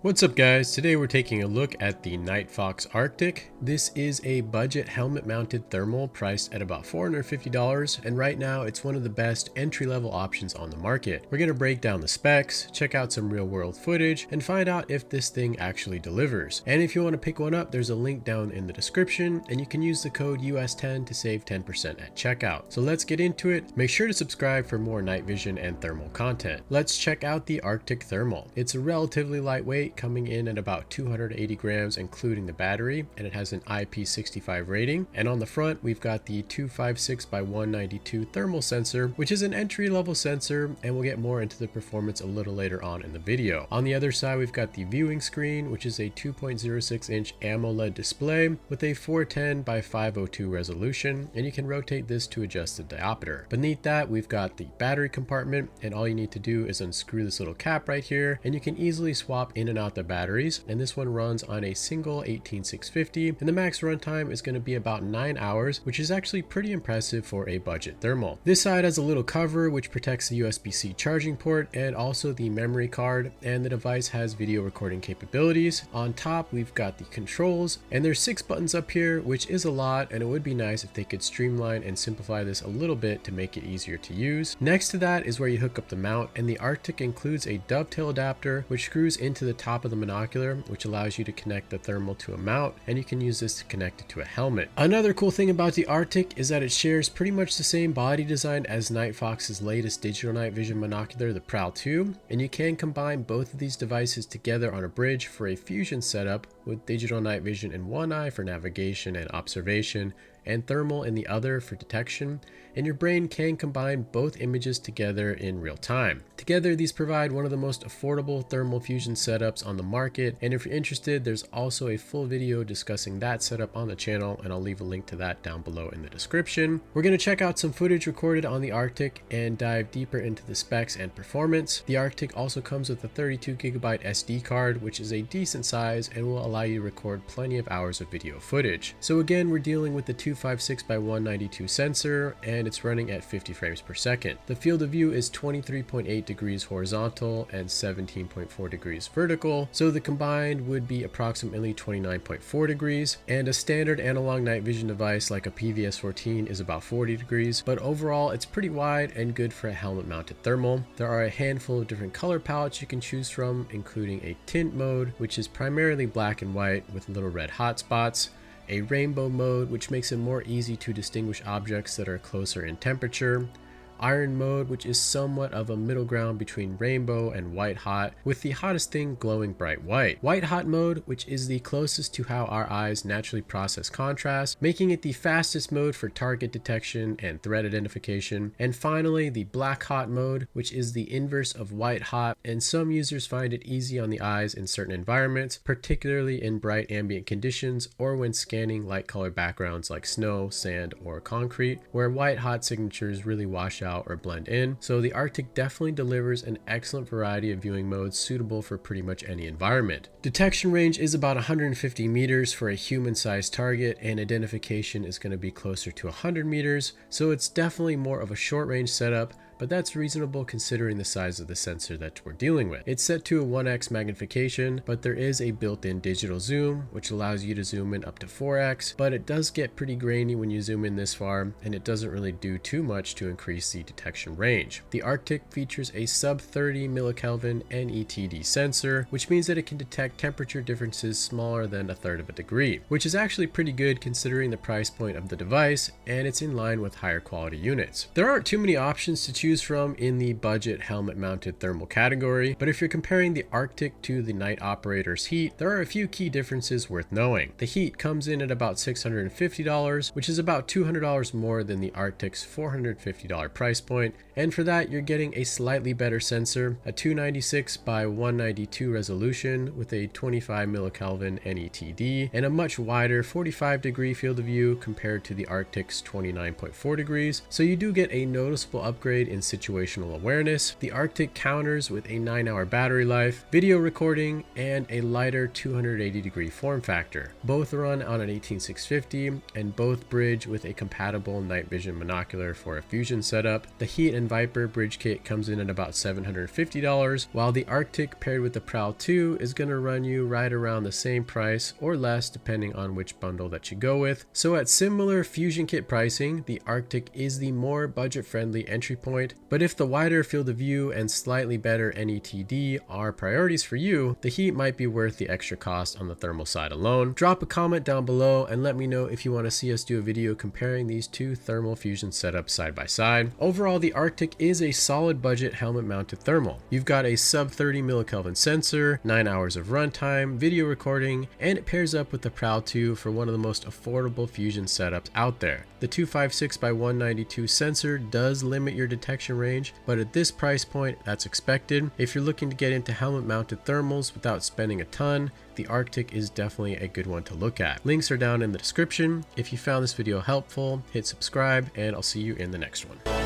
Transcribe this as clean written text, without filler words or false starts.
What's up guys, today we're taking a look at the Nightfox Arctic. This is a budget helmet mounted thermal priced at about $450, and right now it's one of the best entry level options on the market. We're going to break down the specs, check out some real world footage, and find out if this thing actually delivers. And if you want to pick one up, there's a link down in the description, and you can use the code US10 to save 10% at checkout. So let's get into it. Make sure to subscribe for more night vision and thermal content. Let's check out the Arctic Thermal. It's a relatively lightweight, coming in at about 280 grams including the battery, and it has an IP65 rating. And on the front we've got the 256 by 192 thermal sensor, which is an entry level sensor, and we'll get more into the performance a little later on in the video. On the other side we've got the viewing screen, which is a 2.06 inch AMOLED display with a 410 by 502 resolution, and you can rotate this to adjust the diopter. Beneath that we've got the battery compartment, and all you need to do is unscrew this little cap right here, and you can easily swap in and out the batteries. And this one runs on a single 18650, and the max runtime is going to be about 9 hours, which is actually pretty impressive for a budget thermal. This side has a little cover which protects the USB-C charging port and also the memory card, and the device has video recording capabilities. On top we've got the controls, and there's 6 buttons up here, which is a lot, and it would be nice if they could streamline and simplify this a little bit to make it easier to use. Next to that is where you hook up the mount, and the Arctic includes a dovetail adapter which screws into the top of the monocular, which allows you to connect the thermal to a mount, and you can use this to connect it to a helmet. Another cool thing about the Arctic is that it shares pretty much the same body design as Nightfox's latest digital night vision monocular, the Prowl 2, and you can combine both of these devices together on a bridge for a fusion setup with digital night vision in one eye for navigation and observation, and thermal in the other for detection, and your brain can combine both images together in real time. Together, these provide one of the most affordable thermal fusion setups on the market, and if you're interested, there's also a full video discussing that setup on the channel, and I'll leave a link to that down below in the description. We're going to check out some footage recorded on the Arctic and dive deeper into the specs and performance. The Arctic also comes with a 32GB SD card, which is a decent size and will allow you to record plenty of hours of video footage. So again, we're dealing with the 256 by 192 sensor, and it's running at 50 frames per second. The field of view is 23.8 degrees horizontal and 17.4 degrees vertical, so the combined would be approximately 29.4 degrees, and a standard analog night vision device like a PVS-14 is about 40 degrees, but overall it's pretty wide and good for a helmet mounted thermal. There are a handful of different color palettes you can choose from, including a tint mode, which is primarily black and white with little red hotspots, a rainbow mode, which makes it more easy to distinguish objects that are closer in temperature, iron mode, which is somewhat of a middle ground between rainbow and white hot, with the hottest thing glowing bright white. White hot mode, which is the closest to how our eyes naturally process contrast, making it the fastest mode for target detection and threat identification. And finally, the black hot mode, which is the inverse of white hot, and some users find it easy on the eyes in certain environments, particularly in bright ambient conditions or when scanning light colored backgrounds like snow, sand, or concrete, where white hot signatures really wash out or blend in. So the Arctic definitely delivers an excellent variety of viewing modes suitable for pretty much any environment. Detection range is about 150 meters for a human-sized target, and identification is going to be closer to 100 meters, so it's definitely more of a short-range setup, but that's reasonable considering the size of the sensor that we're dealing with. It's set to a 1x magnification, but there is a built-in digital zoom, which allows you to zoom in up to 4x, but it does get pretty grainy when you zoom in this far, and it doesn't really do too much to increase the detection range. The Arctic features a sub 30 millikelvin NETD sensor, which means that it can detect temperature differences smaller than 1/3 of a degree, which is actually pretty good considering the price point of the device, and it's in line with higher quality units. There aren't too many options to choose from in the budget helmet mounted thermal category, but if you're comparing the Arctic to the Night Operator's Heat, there are a few key differences worth knowing. The Heat comes in at about $650, which is about $200 more than the Arctic's $450 price point, and for that you're getting a slightly better sensor, a 296 by 192 resolution with a 25 millikelvin NETD, and a much wider 45 degree field of view compared to the Arctic's 29.4 degrees, so you do get a noticeable upgrade in and situational awareness. The Arctic counters with a 9-hour battery life, video recording, and a lighter 280-degree form factor. Both run on an 18650 and both bridge with a compatible night vision monocular for a fusion setup. The Heat and Viper bridge kit comes in at about $750, while the Arctic paired with the Prowl 2 is going to run you right around the same price or less depending on which bundle that you go with. So at similar fusion kit pricing, the Arctic is the more budget-friendly entry point, but if the wider field of view and slightly better NETD are priorities for you, the Heat might be worth the extra cost on the thermal side alone. Drop a comment down below and let me know if you want to see us do a video comparing these two thermal fusion setups side by side. Overall, the Arctic is a solid budget helmet mounted thermal. You've got a sub 30 millikelvin sensor, 9 hours of runtime, video recording, and it pairs up with the Prowl 2 for one of the most affordable fusion setups out there. The 256x192 sensor does limit your detection range, but at this price point, that's expected. If you're looking to get into helmet mounted thermals without spending a ton, the Arctic is definitely a good one to look at. Links are down in the description. If you found this video helpful, hit subscribe, and I'll see you in the next one.